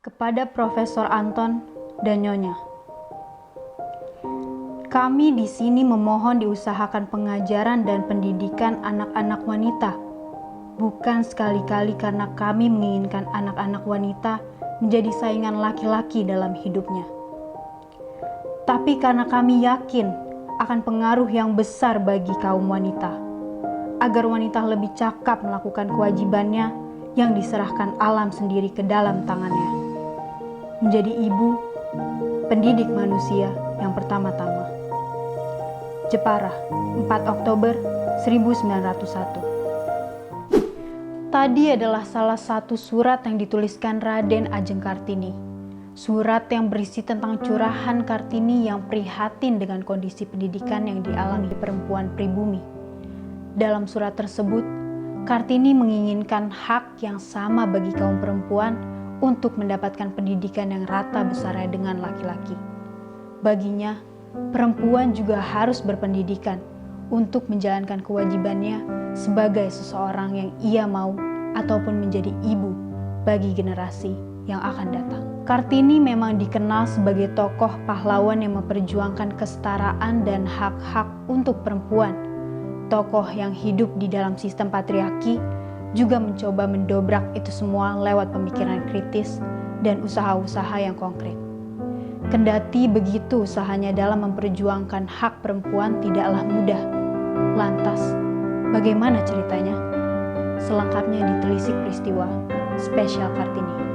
Kepada Profesor Anton dan Nyonya. Kami di sini memohon diusahakan pengajaran dan pendidikan anak-anak wanita, bukan sekali-kali karena kami menginginkan anak-anak wanita menjadi saingan laki-laki dalam hidupnya. Tapi karena kami yakin akan pengaruh yang besar bagi kaum wanita, agar wanita lebih cakap melakukan kewajibannya yang diserahkan alam sendiri ke dalam tangannya. Menjadi ibu, pendidik manusia yang pertama-tama. Jepara, 4 Oktober 1901. Tadi adalah salah satu surat yang dituliskan Raden Ajeng Kartini. Surat yang berisi tentang curahan Kartini yang prihatin dengan kondisi pendidikan yang dialami perempuan pribumi. Dalam surat tersebut, Kartini menginginkan hak yang sama bagi kaum perempuan untuk mendapatkan pendidikan yang rata besarnya dengan laki-laki. Baginya, perempuan juga harus berpendidikan untuk menjalankan kewajibannya sebagai seseorang yang ia mau ataupun menjadi ibu bagi generasi yang akan datang. Kartini memang dikenal sebagai tokoh pahlawan yang memperjuangkan kesetaraan dan hak-hak untuk perempuan. Tokoh yang hidup di dalam sistem patriarki juga mencoba mendobrak itu semua lewat pemikiran kritis dan usaha-usaha yang konkret. Kendati begitu, usahanya dalam memperjuangkan hak perempuan tidaklah mudah. Lantas, bagaimana ceritanya? Selengkapnya ditelisik peristiwa spesial Kartini.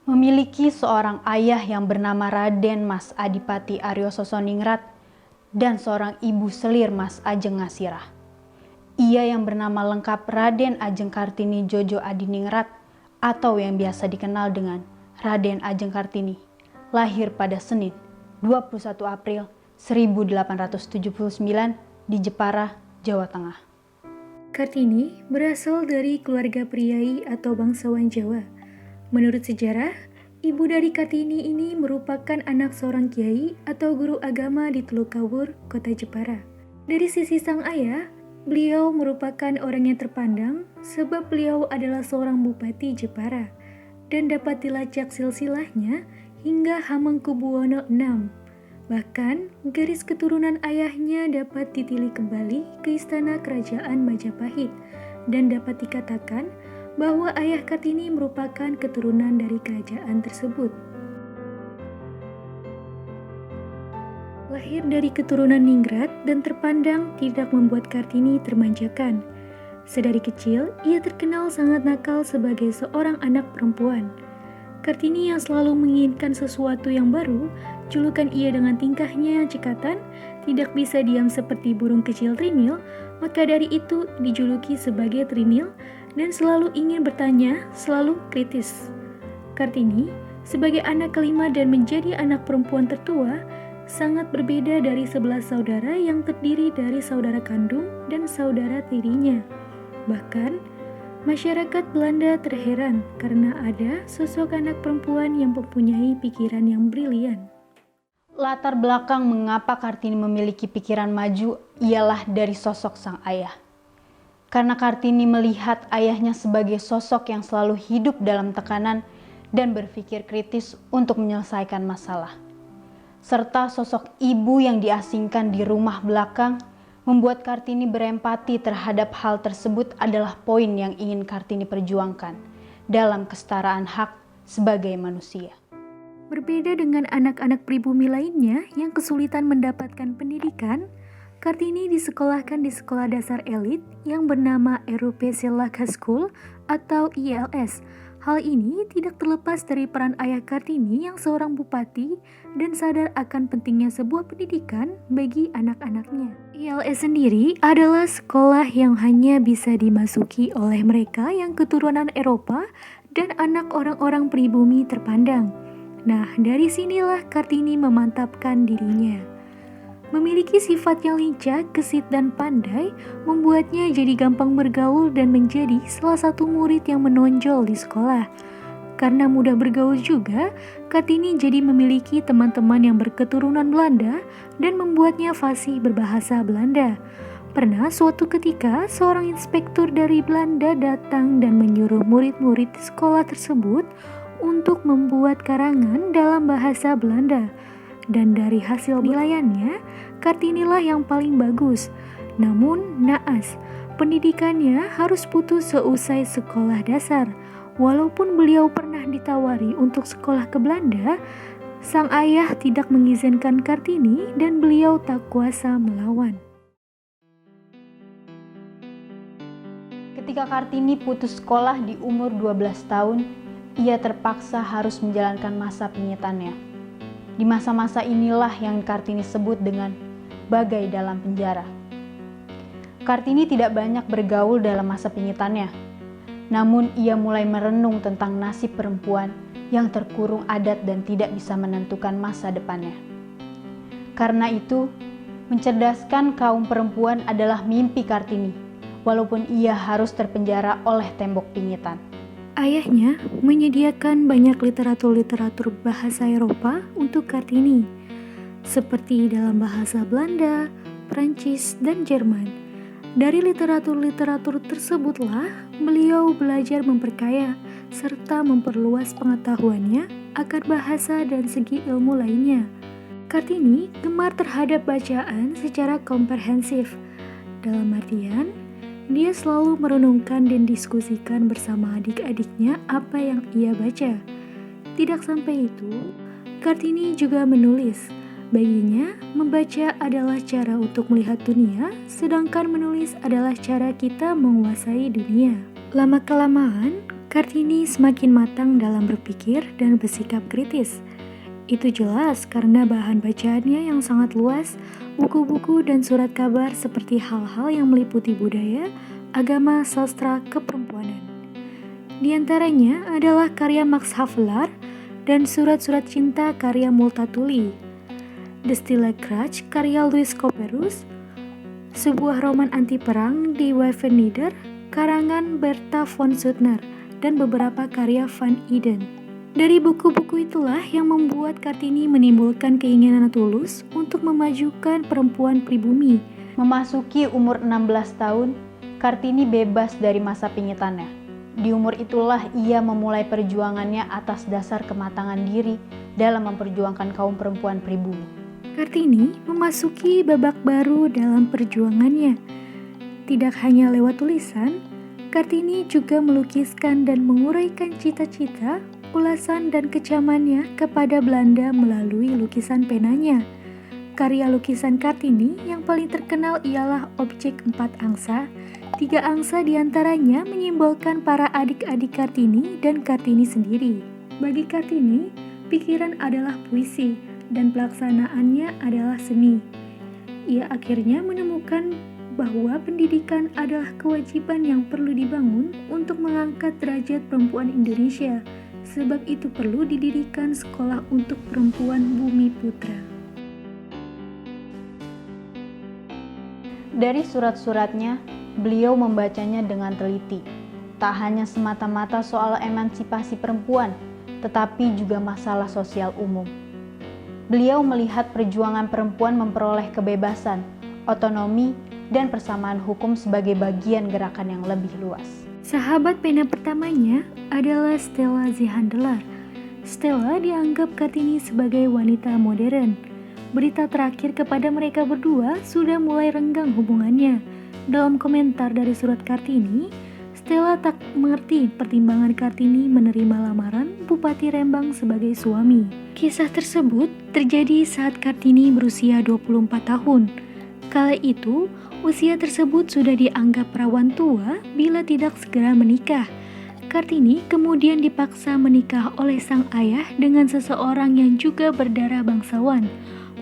Memiliki seorang ayah yang bernama Raden Mas Adipati Aryo Sosoningrat dan seorang ibu selir Mas Ajeng Ngasirah. Ia yang bernama lengkap Raden Ajeng Kartini Jojo Adiningrat atau yang biasa dikenal dengan Raden Ajeng Kartini, lahir pada Senin 21 April 1879 di Jepara, Jawa Tengah. Kartini berasal dari keluarga priai atau bangsawan Jawa. Menurut sejarah, ibu dari Kartini ini merupakan anak seorang kiai atau guru agama di Teluk Kawur, kota Jepara. Dari sisi sang ayah, beliau merupakan orang yang terpandang sebab beliau adalah seorang bupati Jepara dan dapat dilacak silsilahnya hingga Hamengkubuwono VI. Bahkan, garis keturunan ayahnya dapat ditilik kembali ke istana kerajaan Majapahit dan dapat dikatakan bahwa ayah Kartini merupakan keturunan dari kerajaan tersebut. Lahir dari keturunan ningrat dan terpandang tidak membuat Kartini termanjakan. Sedari kecil, ia terkenal sangat nakal sebagai seorang anak perempuan. Kartini yang selalu menginginkan sesuatu yang baru, julukan ia dengan tingkahnya yang cekatan, tidak bisa diam seperti burung kecil trinil, maka dari itu dijuluki sebagai trinil dan selalu ingin bertanya, selalu kritis. Kartini, sebagai anak kelima dan menjadi anak perempuan tertua, sangat berbeda dari 11 saudara yang terdiri dari saudara kandung dan saudara tirinya. Bahkan, masyarakat Belanda terheran karena ada sosok anak perempuan yang mempunyai pikiran yang brilian. Latar belakang mengapa Kartini memiliki pikiran maju ialah dari sosok sang ayah. Karena Kartini melihat ayahnya sebagai sosok yang selalu hidup dalam tekanan dan berpikir kritis untuk menyelesaikan masalah. Serta sosok ibu yang diasingkan di rumah belakang membuat Kartini berempati terhadap hal tersebut adalah poin yang ingin Kartini perjuangkan dalam kesetaraan hak sebagai manusia. Berbeda dengan anak-anak pribumi lainnya yang kesulitan mendapatkan pendidikan, Kartini disekolahkan di sekolah dasar elit yang bernama Europese Laka School atau ILS. Hal ini tidak terlepas dari peran ayah Kartini yang seorang bupati dan sadar akan pentingnya sebuah pendidikan bagi anak-anaknya. ILS sendiri adalah sekolah yang hanya bisa dimasuki oleh mereka yang keturunan Eropa dan anak orang-orang pribumi terpandang. Nah, dari sinilah Kartini memantapkan dirinya. Memiliki sifat yang lincah, gesit, dan pandai membuatnya jadi gampang bergaul dan menjadi salah satu murid yang menonjol di sekolah. Karena mudah bergaul juga, Kartini jadi memiliki teman-teman yang berketurunan Belanda dan membuatnya fasih berbahasa Belanda. Pernah suatu ketika seorang inspektur dari Belanda datang dan menyuruh murid-murid di sekolah tersebut untuk membuat karangan dalam bahasa Belanda. Dan dari hasil penilaiannya, Kartinilah yang paling bagus. Namun naas, pendidikannya harus putus seusai sekolah dasar. Walaupun beliau pernah ditawari untuk sekolah ke Belanda, sang ayah tidak mengizinkan Kartini dan beliau tak kuasa melawan. Ketika Kartini putus sekolah di umur 12 tahun, ia terpaksa harus menjalankan masa pingitannya. Di masa-masa inilah yang Kartini sebut dengan bagai dalam penjara. Kartini tidak banyak bergaul dalam masa pingitannya, namun ia mulai merenung tentang nasib perempuan yang terkurung adat dan tidak bisa menentukan masa depannya. Karena itu, mencerdaskan kaum perempuan adalah mimpi Kartini, walaupun ia harus terpenjara oleh tembok pingitan. Ayahnya menyediakan banyak literatur-literatur bahasa Eropa untuk Kartini, seperti dalam bahasa Belanda, Prancis, dan Jerman. Dari literatur-literatur tersebutlah beliau belajar memperkaya serta memperluas pengetahuannya akan bahasa dan segi ilmu lainnya. Kartini gemar terhadap bacaan secara komprehensif, dalam artian dia selalu merenungkan dan diskusikan bersama adik-adiknya apa yang ia baca. Tidak sampai itu, Kartini juga menulis. Baginya, membaca adalah cara untuk melihat dunia, sedangkan menulis adalah cara kita menguasai dunia. Lama-kelamaan, Kartini semakin matang dalam berpikir dan bersikap kritis. Itu jelas karena bahan bacaannya yang sangat luas, buku-buku dan surat kabar seperti hal-hal yang meliputi budaya, agama, sastra, keperempuanan. Di antaranya adalah karya Max Havelaar dan surat-surat cinta karya Multatuli, The Stille Kruis karya Louis Couperus, sebuah roman anti perang di Wageningen karangan Bertha von Suttner, dan beberapa karya Van Eden. Dari buku-buku itulah yang membuat Kartini menimbulkan keinginan tulus untuk memajukan perempuan pribumi. Memasuki umur 16 tahun, Kartini bebas dari masa pingitannya. Di umur itulah ia memulai perjuangannya atas dasar kematangan diri dalam memperjuangkan kaum perempuan pribumi. Kartini memasuki babak baru dalam perjuangannya. Tidak hanya lewat tulisan, Kartini juga melukiskan dan menguraikan cita-cita, ulasan dan kecamannya kepada Belanda melalui lukisan penanya. Karya lukisan Kartini yang paling terkenal ialah objek 4 angsa. 3 angsa diantaranya menyimbolkan para adik-adik Kartini dan Kartini sendiri. Bagi Kartini, pikiran adalah puisi dan pelaksanaannya adalah seni. Ia akhirnya menemukan bahwa pendidikan adalah kewajiban yang perlu dibangun untuk mengangkat derajat perempuan Indonesia. Sebab itu perlu didirikan sekolah untuk perempuan Bumi Putra. Dari surat-suratnya, beliau membacanya dengan teliti. Tak hanya semata-mata soal emansipasi perempuan, tetapi juga masalah sosial umum. Beliau melihat perjuangan perempuan memperoleh kebebasan, otonomi, dan persamaan hukum sebagai bagian gerakan yang lebih luas. Sahabat pena pertamanya adalah Stella Zeehandelaar. Stella dianggap Kartini sebagai wanita modern. Berita terakhir kepada mereka berdua sudah mulai renggang hubungannya. Dalam komentar dari surat Kartini, Stella tak mengerti pertimbangan Kartini menerima lamaran Bupati Rembang sebagai suami. Kisah tersebut terjadi saat Kartini berusia 24 tahun. Kala itu, usia tersebut sudah dianggap rawan tua bila tidak segera menikah. Kartini kemudian dipaksa menikah oleh sang ayah dengan seseorang yang juga berdarah bangsawan.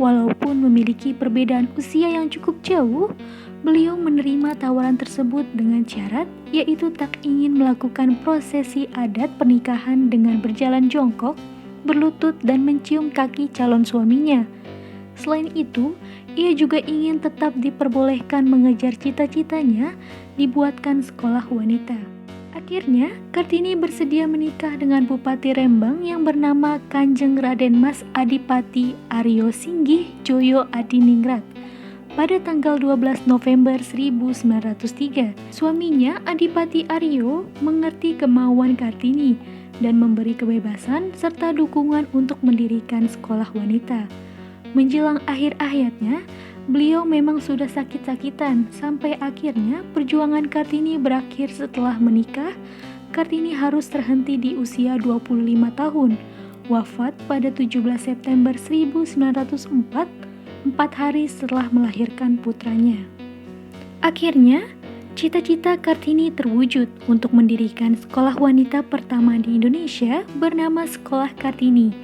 Walaupun memiliki perbedaan usia yang cukup jauh, beliau menerima tawaran tersebut dengan syarat, yaitu tak ingin melakukan prosesi adat pernikahan dengan berjalan jongkok, berlutut dan mencium kaki calon suaminya. Selain itu, ia juga ingin tetap diperbolehkan mengejar cita-citanya, dibuatkan sekolah wanita. Akhirnya, Kartini bersedia menikah dengan Bupati Rembang yang bernama Kanjeng Raden Mas Adipati Aryo Singgih Joyo Adiningrat pada tanggal 12 November 1903. Suaminya, Adipati Aryo, mengerti kemauan Kartini dan memberi kebebasan serta dukungan untuk mendirikan sekolah wanita. Menjelang akhir hayatnya, beliau memang sudah sakit-sakitan sampai akhirnya perjuangan Kartini berakhir setelah menikah. Kartini harus terhenti di usia 25 tahun, wafat pada 17 September 1904, 4 hari setelah melahirkan putranya. Akhirnya, cita-cita Kartini terwujud untuk mendirikan sekolah wanita pertama di Indonesia bernama Sekolah Kartini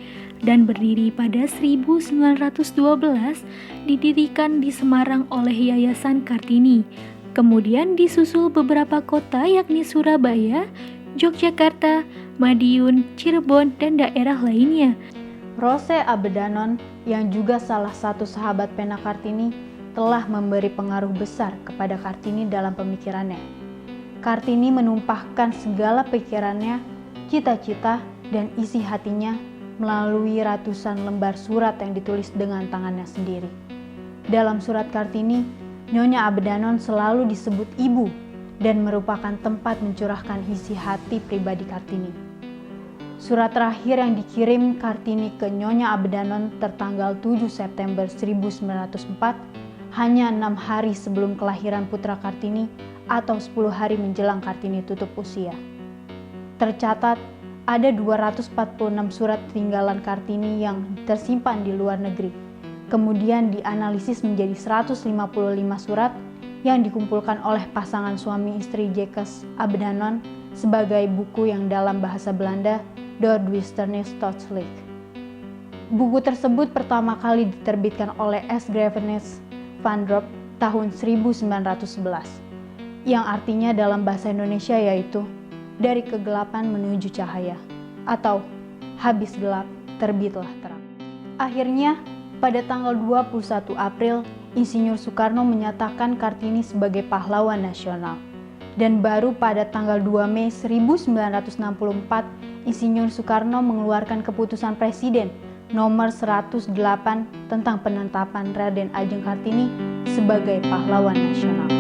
dan berdiri pada 1912, didirikan di Semarang oleh Yayasan Kartini. Kemudian disusul beberapa kota yakni Surabaya, Yogyakarta, Madiun, Cirebon, dan daerah lainnya. Rose Abedanon yang juga salah satu sahabat pena Kartini telah memberi pengaruh besar kepada Kartini dalam pemikirannya. Kartini menumpahkan segala pikirannya, cita-cita, dan isi hatinya melalui ratusan lembar surat yang ditulis dengan tangannya sendiri. Dalam surat Kartini, Nyonya Abedanon selalu disebut ibu dan merupakan tempat mencurahkan isi hati pribadi Kartini. Surat terakhir yang dikirim Kartini ke Nyonya Abedanon tertanggal 7 September 1904, hanya 6 hari sebelum kelahiran putra Kartini atau 10 hari menjelang Kartini tutup usia. Tercatat ada 246 surat tinggalan Kartini yang tersimpan di luar negeri. Kemudian dianalisis menjadi 155 surat yang dikumpulkan oleh pasangan suami istri Jekes Abedanon sebagai buku yang dalam bahasa Belanda Doordwisternis Totschlik. Buku tersebut pertama kali diterbitkan oleh S. Gravenes van Drop tahun 1911, yang artinya dalam bahasa Indonesia yaitu dari kegelapan menuju cahaya, atau habis gelap, terbitlah terang. Akhirnya, pada tanggal 21 April, Insinyur Soekarno menyatakan Kartini sebagai pahlawan nasional. Dan baru pada tanggal 2 Mei 1964, Insinyur Soekarno mengeluarkan keputusan Presiden nomor 108 tentang penetapan Raden Ajeng Kartini sebagai pahlawan nasional.